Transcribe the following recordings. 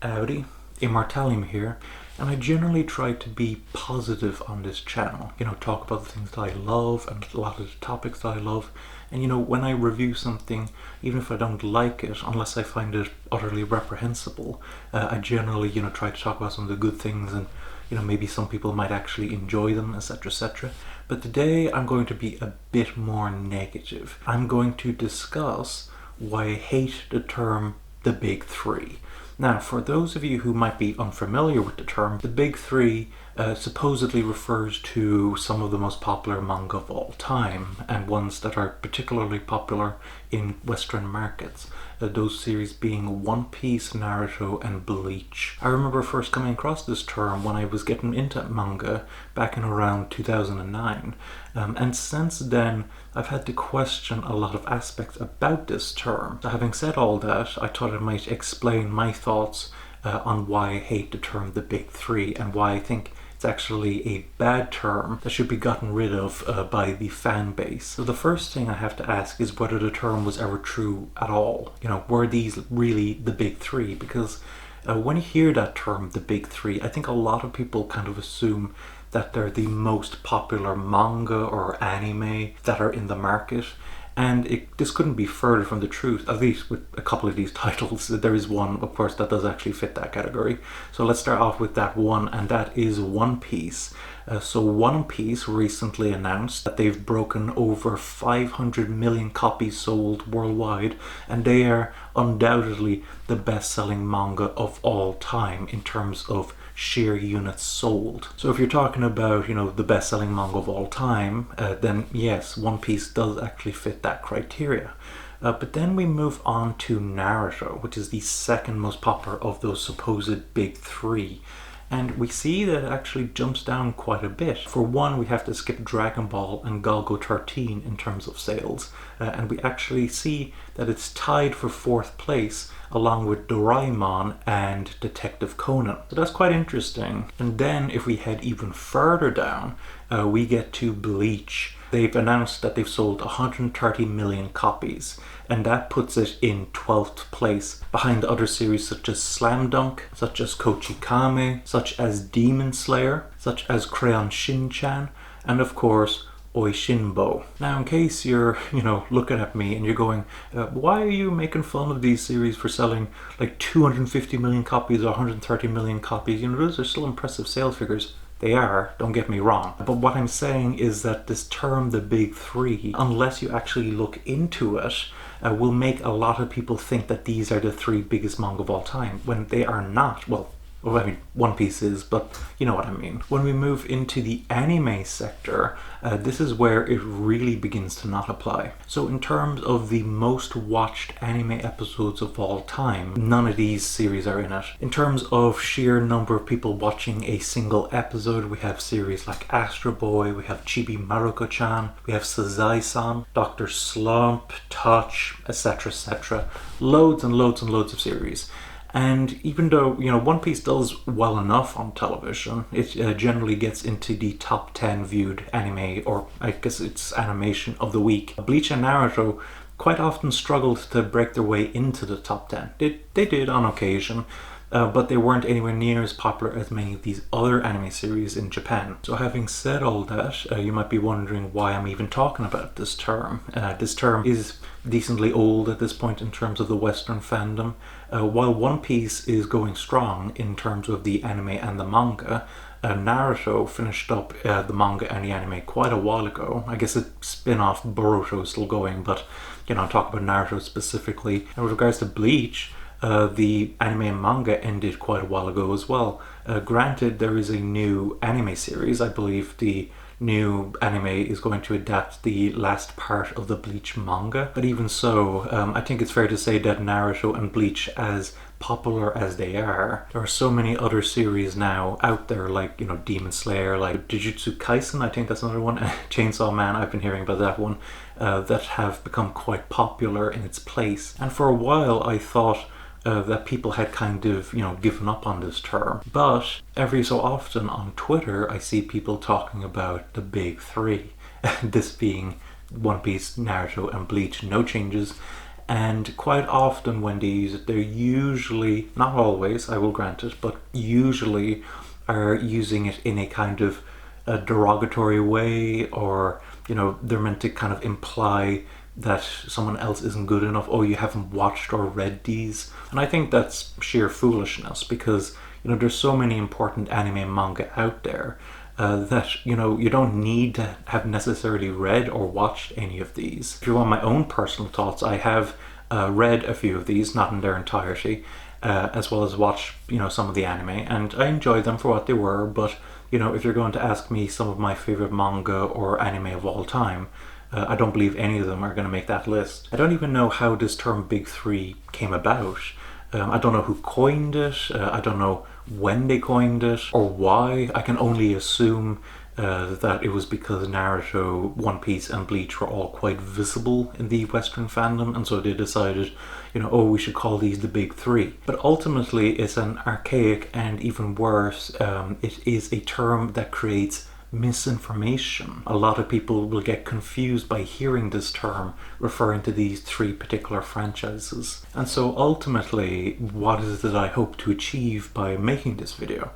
Howdy, Immortalium here, and I generally try to be positive on this channel. Talk about the things that I love and a lot of the topics that I love. And when I review something, even if I don't like it, unless I find it utterly reprehensible, I generally, try to talk about some of the good things and, maybe some people might actually enjoy them, etc., etc. But today I'm going to be a bit more negative. I'm going to discuss why I hate the term the big three. Now, for those of you who might be unfamiliar with the term, the big three supposedly refers to some of the most popular manga of all time, and ones that are particularly popular in Western markets. Those series being One Piece, Naruto, and Bleach. I remember first coming across this term when I was getting into manga back in around 2009, and since then I've had to question a lot of aspects about this term. So having said all that, I thought I might explain my thoughts on why I hate the term the big three and why I think it's actually a bad term that should be gotten rid of by the fan base. So the first thing I have to ask is whether the term was ever true at all. Were these really the big three? Because when you hear that term, the big three, I think a lot of people kind of assume that they're the most popular manga or anime that are in the market. And this couldn't be further from the truth, at least with a couple of these titles. There is one, of course, that does actually fit that category. So let's start off with that one, and that is One Piece. So One Piece recently announced that they've broken over 500 million copies sold worldwide, and they are undoubtedly the best-selling manga of all time in terms of sheer units sold. So if you're talking about, the best-selling manga of all time, then yes, One Piece does actually fit that criteria. But then we move on to Naruto, which is the second most popular of those supposed big three. And we see that it actually jumps down quite a bit. For one, we have to skip Dragon Ball and Golgo 13 in terms of sales. And we actually see that it's tied for fourth place along with Doraemon and Detective Conan. So that's quite interesting. And then if we head even further down, we get to Bleach. They've announced that they've sold 130 million copies, and that puts it in 12th place behind other series such as Slam Dunk, such as Kochikame, such as Demon Slayer, such as Crayon Shin-chan, and of course Oishinbo. Now, in case you're, looking at me and you're going, why are you making fun of these series for selling like 250 million copies or 130 million copies? Those are still impressive sales figures. They are, don't get me wrong. But what I'm saying is that this term, the big three, unless you actually look into it, will make a lot of people think that these are the three biggest manga of all time, when they are not. Well, One Piece is, but you know what I mean. When we move into the anime sector, this is where it really begins to not apply. So in terms of the most watched anime episodes of all time, none of these series are in it. In terms of sheer number of people watching a single episode, we have series like Astro Boy, we have Chibi Maruko-chan, we have Sazai-san, Dr. Slump, Touch, etc., etc. Loads and loads and loads of series. And even though, One Piece does well enough on television, it generally gets into the top 10 viewed anime, or I guess it's animation of the week. Bleach and Naruto quite often struggled to break their way into the top 10. They did on occasion, but they weren't anywhere near as popular as many of these other anime series in Japan. So having said all that, you might be wondering why I'm even talking about this term. This term is decently old at this point in terms of the Western fandom. While One Piece is going strong in terms of the anime and the manga, Naruto finished up the manga and the anime quite a while ago. I guess its spin-off Boruto is still going, but I'm talking about Naruto specifically. And with regards to Bleach, the anime and manga ended quite a while ago as well. Granted, there is a new anime series. I believe the new anime is going to adapt the last part of the Bleach manga. But even so, I think it's fair to say that Naruto and Bleach, as popular as they are, there are so many other series now out there, like, Demon Slayer, like Jujutsu Kaisen, I think that's another one, Chainsaw Man, I've been hearing about that one, that have become quite popular in its place. And for a while I thought that people had kind of, given up on this term. But every so often on Twitter, I see people talking about the big three, this being One Piece, Naruto, and Bleach, no changes. And quite often when they use it, they're usually, not always, I will grant it, but usually are using it in a kind of a derogatory way, or they're meant to kind of imply that someone else isn't good enough. Oh, you haven't watched or read these. And I think that's sheer foolishness, because there's so many important anime and manga out there that you don't need to have necessarily read or watched any of these. If you want my own personal thoughts, I have read a few of these, not in their entirety, as well as watched some of the anime, and I enjoyed them for what they were. But if you're going to ask me some of my favorite manga or anime of all time, I don't believe any of them are going to make that list. I don't even know how this term Big Three came about. I don't know who coined it. I don't know when they coined it or why. I can only assume that it was because Naruto, One Piece and Bleach were all quite visible in the Western fandom, and so they decided, oh, we should call these the Big Three. But ultimately it's an archaic, and even worse, it is a term that creates misinformation. A lot of people will get confused by hearing this term referring to these three particular franchises. And so ultimately, what is it that I hope to achieve by making this video?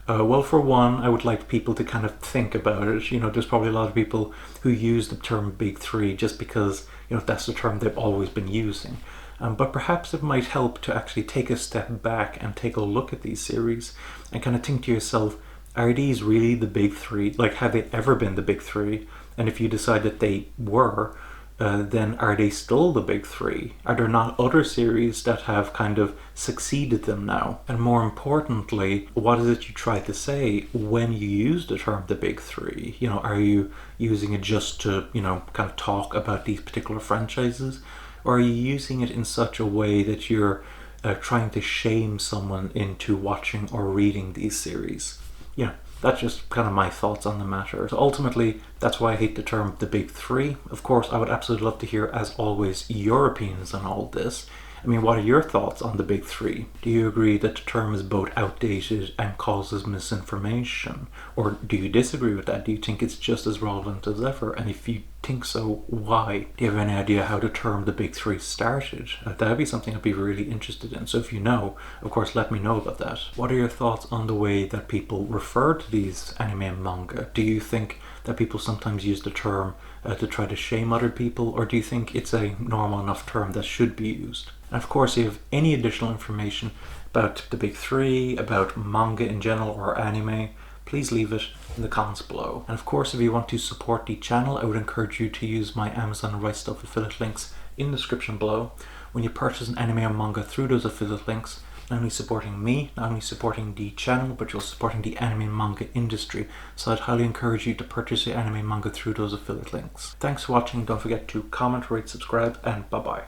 Well, for one, I would like people to kind of think about it. There's probably a lot of people who use the term Big Three just because, that's the term they've always been using. But perhaps it might help to actually take a step back and take a look at these series and kind of think to yourself, are these really the Big Three? Like, have they ever been the Big Three? And if you decide that they were, then are they still the Big Three? Are there not other series that have kind of succeeded them now? And more importantly, what is it you try to say when you use the term the Big Three? Are you using it just to, kind of talk about these particular franchises? Or are you using it in such a way that you're trying to shame someone into watching or reading these series? That's just kind of my thoughts on the matter. So ultimately, that's why I hate the term the Big Three. Of course, I would absolutely love to hear, as always, your opinions on all this. I mean, what are your thoughts on the Big Three? Do you agree that the term is both outdated and causes misinformation? Or do you disagree with that? Do you think it's just as relevant as ever? And if you think so, why? Do you have any idea how the term the Big Three started? That'd be something I'd be really interested in. So if you know, of course, let me know about that. What are your thoughts on the way that people refer to these anime and manga? Do you think that people sometimes use the term to try to shame other people, or do you think it's a normal enough term that should be used? And of course, if you have any additional information about the Big Three, about manga in general or anime, please leave it in the comments below. And of course, if you want to support the channel, I would encourage you to use my Amazon Right Stuff affiliate links in the description below. When you purchase an anime or manga through those affiliate links, not only supporting me, not only supporting the channel, but you're supporting the anime and manga industry. So I'd highly encourage you to purchase your anime and manga through those affiliate links. Thanks for watching. Don't forget to comment, rate, subscribe, and bye bye.